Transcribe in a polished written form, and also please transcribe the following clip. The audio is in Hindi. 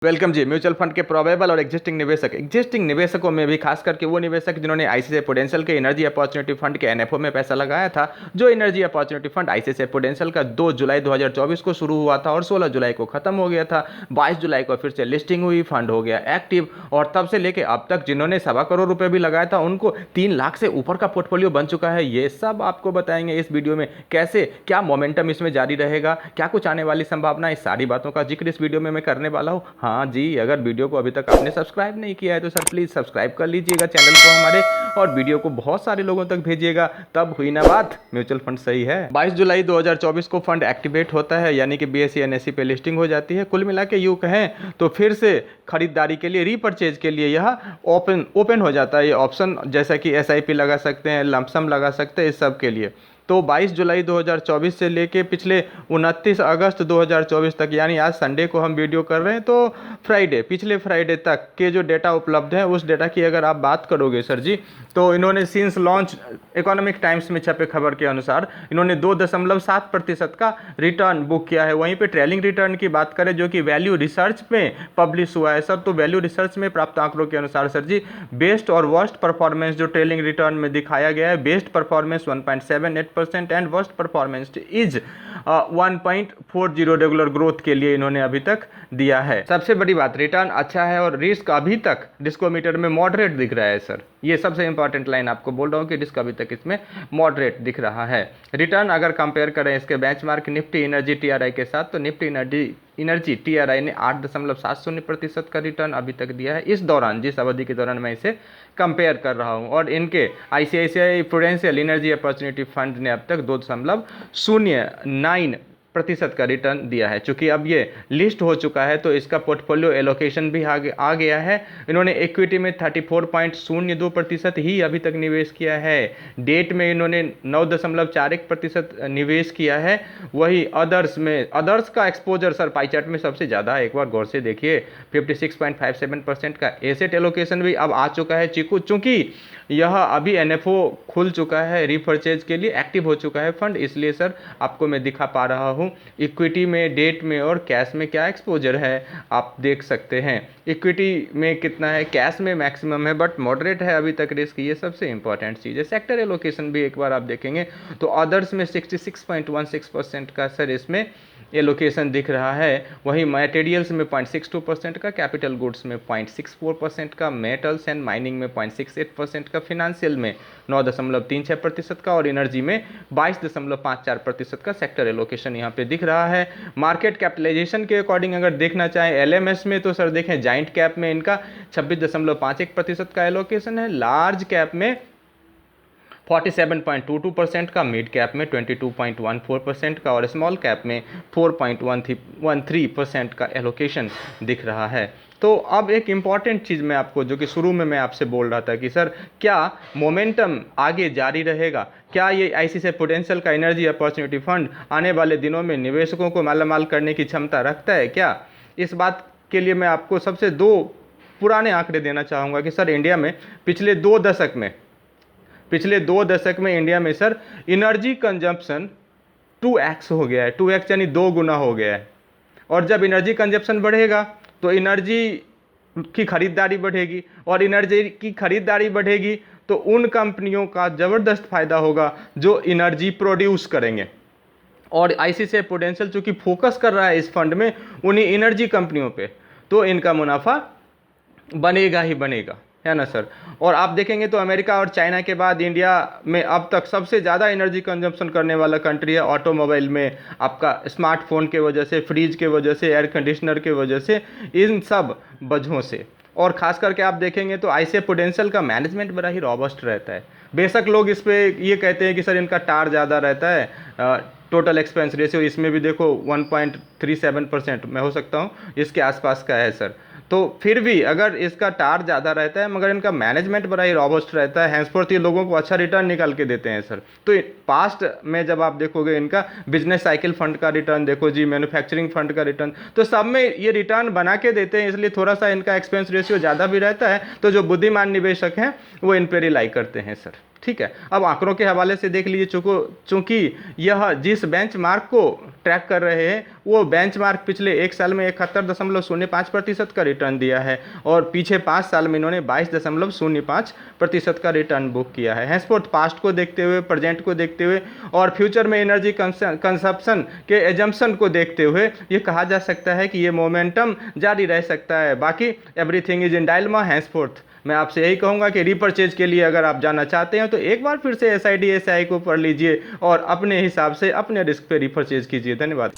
वेलकम जी। म्यूचुअल फंड के प्रोबेबल और एग्जिस्टिंग निवेशकों में भी खास करके वो निवेशक जिन्होंने आईसीआईसीआई प्रूडेंशियल के एनर्जी अपॉर्चुनिटी फंड के एनएफओ में पैसा लगाया था। जो energy opportunity fund ICICI prudential का 2 जुलाई 2024 को शुरू हुआ था और 16 जुलाई को खत्म हो गया था। 22 जुलाई को फिर से लिस्टिंग हुई, फंड हो गया एक्टिव और तब से लेके अब तक जिन्होंने 1.25 करोड़ रुपए भी लगाया था उनको 3 लाख से ऊपर का पोर्टफोलियो बन चुका है। ये सब आपको बताएंगे इस वीडियो में, कैसे क्या मोमेंटम इसमें जारी रहेगा, क्या कुछ आने वाली संभावना, इस सारी बातों का जिक्र इस वीडियो में मैं करने वाला हूँ। हाँ जी, अगर वीडियो को अभी तक आपने सब्सक्राइब नहीं किया है तो सर प्लीज़ सब्सक्राइब कर लीजिएगा चैनल को हमारे, और वीडियो को बहुत सारे लोगों तक भेजिएगा, तब हुई ना बात, म्यूचुअल फंड सही है। 22 जुलाई 2024 को फंड एक्टिवेट होता है, यानी कि बीएसई एनएसई पे लिस्टिंग हो जाती है। कुल मिला के यूँ कहें तो फिर से खरीदारी के लिए, रीपर्चेज के लिए यह ओपन हो जाता है ये ऑप्शन, जैसा कि एसआईपी लगा सकते हैं, लमसम लगा सकते हैं, इस सब के लिए। तो 22 जुलाई 2024 से लेके पिछले 29 अगस्त 2024 तक, यानी आज संडे को हम वीडियो कर रहे हैं, तो पिछले फ्राइडे तक के जो डेटा उपलब्ध है उस डेटा की अगर आप बात करोगे सर जी, तो इन्होंने सिंस लॉन्च, इकोनॉमिक टाइम्स में छपे खबर के अनुसार इन्होंने 2.7% का रिटर्न बुक किया है। वहीं पे ट्रेलिंग रिटर्न की बात करें जो कि वैल्यू रिसर्च में पब्लिश हुआ है सर, तो वैल्यू रिसर्च में प्राप्त आंकड़ों के अनुसार सर जी, बेस्ट और वर्स्ट परफॉर्मेंस जो ट्रेलिंग रिटर्न में दिखाया गया है, best performance 1.78% and worst performance is 1.40 regular growth के लिए इन्होंने अभी तक दिया है। सबसे बड़ी बात, रिटर्न अच्छा है और रिस्क अभी तक डिस्कोमीटर में मॉडरेट दिख रहा है सर। ये सबसे इंपॉर्टेंट लाइन आपको बोल रहा हूँ कि रिस्क अभी तक इसमें मॉडरेट दिख रहा है। रिटर्न अगर कंपेयर करें इसके बेंचमार्क निफ्टी एनर्जी टीआरआई के साथ, तो निफ्टी एनर्जी टीआरआई ने 8.70% का रिटर्न अभी तक दिया है इस दौरान, जिस अवधि के दौरान मैं इसे कंपेयर कर रहा हूं। और इनके ICICI prudential energy opportunity fund ने अब तक 2.09% का रिटर्न दिया है। चूंकि अब ये लिस्ट हो चुका है तो इसका पोर्टफोलियो एलोकेशन भी आ गया है। इन्होंने इक्विटी में 34.02% ही अभी तक निवेश किया है। डेट में इन्होंने 9.41% निवेश किया है। वही अदर्स का एक्सपोजर सर पाई चार्ट में सबसे ज़्यादा है, एक बार गौर से देखिए, 56.57% का एसेट एलोकेशन भी अब आ चुका है। चूंकि यह अभी एनएफओ खुल चुका है, रीपर्चेज के लिए एक्टिव हो चुका है फंड, इसलिए सर आपको मैं दिखा पा रहा हूँ इक्विटी में, डेट में और कैश में क्या एक्सपोजर है, आप देख सकते हैं। इक्विटी में कितना है, कैश में मैक्सिमम है बट मॉडरेट है अभी तक रिस्क, ये सबसे इंपॉर्टेंट चीज़ है। सेक्टर एलोकेशन भी एक बार आप देखेंगे तो अदर्स में 66.16% का सर इसमें एलोकेशन दिख रहा है। वहीं मटेरियल्स में 0.62% का, कैपिटल गुड्स में 0.64% का, मेटल्स एंड माइनिंग में 0.68% का, फिनेंशियल में 9.36% का और एनर्जी में 22.54% का सेक्टर एलोकेशन यहाँ पे दिख रहा है। मार्केट कैपिटलाइजेशन के अकॉर्डिंग अगर देखना चाहें एलएमएस में, तो सर देखें जाइंट कैप में इनका 26.51% का एलोकेशन है, लार्ज कैप में 47.22% का, मिड कैप में 22.14% का और स्मॉल कैप में 4.13% का एलोकेशन दिख रहा है। तो अब एक इम्पॉर्टेंट चीज़ मैं आपको, जो कि शुरू में मैं आपसे बोल रहा था कि सर क्या मोमेंटम आगे जारी रहेगा, क्या ये आईसीआईसीआई प्रूडेंशियल का एनर्जी अपॉर्चुनिटी फंड आने वाले दिनों में निवेशकों को मालामाल करने की क्षमता रखता है क्या? इस बात के लिए मैं आपको सबसे 2 पुराने आंकड़े देना चाहूँगा कि सर इंडिया में पिछले 2 दशक में इंडिया में सर एनर्जी कंजम्पशन 2x हो गया है। 2x यानी 2 गुना हो गया है। और जब एनर्जी कंजम्पशन बढ़ेगा तो एनर्जी की खरीदारी बढ़ेगी, और एनर्जी की खरीदारी बढ़ेगी तो उन कंपनियों का ज़बरदस्त फायदा होगा जो एनर्जी प्रोड्यूस करेंगे। और आईसीआईसीआई प्रूडेंशियल चूँकि फोकस कर रहा है इस फंड में उन्हीं एनर्जी कंपनियों पे, तो इनका मुनाफा बनेगा ही बनेगा, है ना सर। और आप देखेंगे तो अमेरिका और चाइना के बाद इंडिया में अब तक सबसे ज़्यादा एनर्जी कंजम्पशन करने वाला कंट्री है। ऑटोमोबाइल में आपका स्मार्टफोन के वजह से, फ्रिज के वजह से, एयर कंडीशनर के वजह से, इन सब वजहों से। और ख़ास करके आप देखेंगे तो आईसीआईसीआई प्रूडेंशियल का मैनेजमेंट बड़ा ही रॉबस्ट रहता है। बेशक लोग इस पर ये कहते हैं कि सर इनका टार ज़्यादा रहता है, टोटल एक्सपेंस रेशियो इसमें भी देखो 1.37% मैं हो सकता हूँ इसके आसपास का है सर। तो फिर भी अगर इसका टार ज़्यादा रहता है मगर इनका मैनेजमेंट बड़ा ही रॉबस्ट रहता है, हैंसफोर्थ ये लोगों को अच्छा रिटर्न निकाल के देते हैं सर। तो पास्ट में जब आप देखोगे इनका बिजनेस साइकिल फंड का रिटर्न देखो जी, मैन्युफैक्चरिंग फंड का रिटर्न, तो सब में ये रिटर्न बना के देते हैं, इसलिए थोड़ा सा इनका एक्सपेंस रेशियो ज़्यादा भी रहता है। तो जो बुद्धिमान निवेशक हैं वो इन पर रिलाई करते हैं सर। ठीक है, अब आंकड़ों के हवाले से देख लीजिए, चूंकि यह जिस बेंचमार्क को ट्रैक कर रहे हैं वो बेंचमार्क पिछले एक साल में 71.05% का रिटर्न दिया है और पीछे 5 साल में इन्होंने 22.05% का रिटर्न बुक किया है। हैंसफोर्थ पास्ट को देखते हुए, प्रेजेंट को देखते हुए और फ्यूचर में एनर्जी कंजप्शन के एजम्पशन को देखते हुए ये कहा जा सकता है कि ये मोमेंटम जारी रह सकता है। बाकी everything is in dilemma henceforth. मैं आपसे यही कहूँगा कि रीपरचेज के लिए अगर आप जाना चाहते हैं तो एक बार फिर से SID SI को पढ़ लीजिए और अपने हिसाब से अपने रिस्क पे रीपरचेज कीजिए। धन्यवाद।